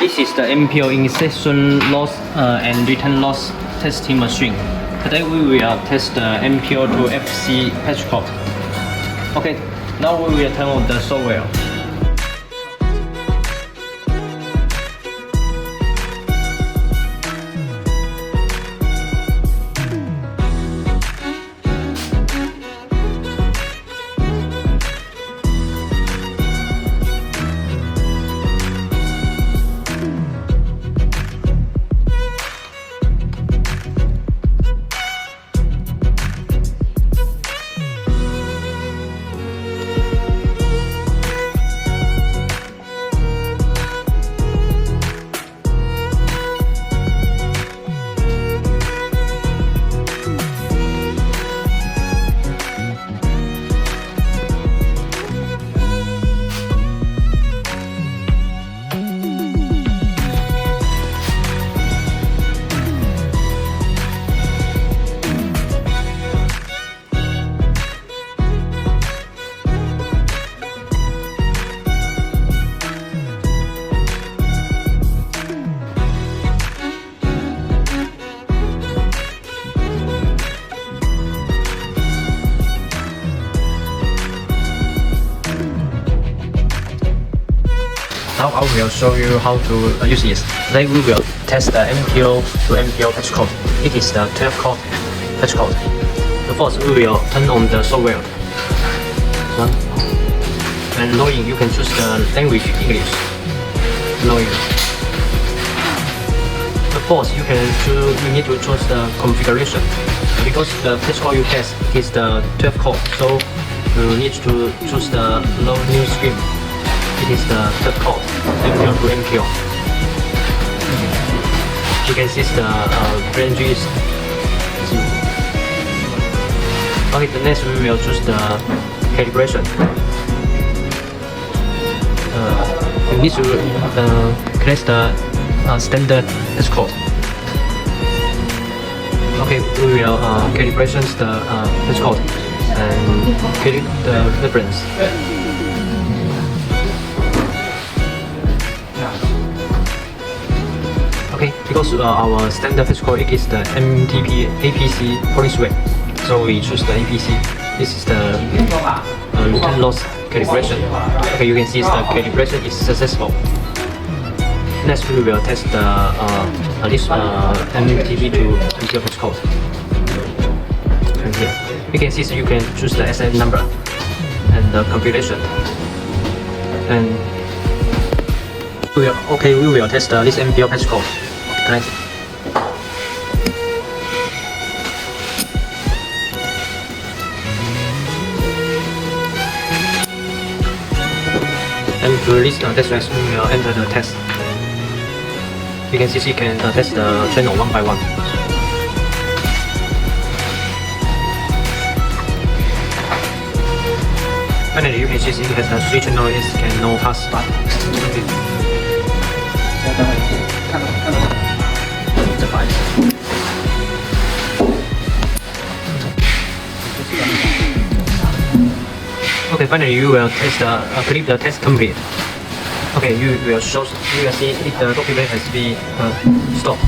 This is the MPO Insertion Loss and Return Loss testing machine. Today we will test the MPO to FC patch code. Okay, now we will turn on the software. Now I will show you how to use this. Today we will test the MPO to MPO patch code. It is the 12 code patch code. First we will turn on the software. When loading, you can choose the language English. Loading. First you need to choose the configuration. Because the patch code you test is the 12 code, so you need to choose the low new stream. It is the third code, MPO to MPO. You can see the range is 0. Okay, the next we will choose the calibration. You need to create the standard patch code. Okay, we will calibration the patch code and create the reference. Okay, because our standard patch code is the MTP APC police rate, so we choose the APC. This is the return loss calibration. Okay, you can see the calibration is successful. Next, we will test this MTP to MPO patch code. And here, you can see you can choose the SN number and the configuration. And we will test this MPO patch code. Connect. And to release the test track, we will enter the test. You can see you can test the channel one by one. Finally, you can see it has a 3 channel, it can no pass button. Okay, finally you will test click the test complete. Okay, you will see if the document has been stopped.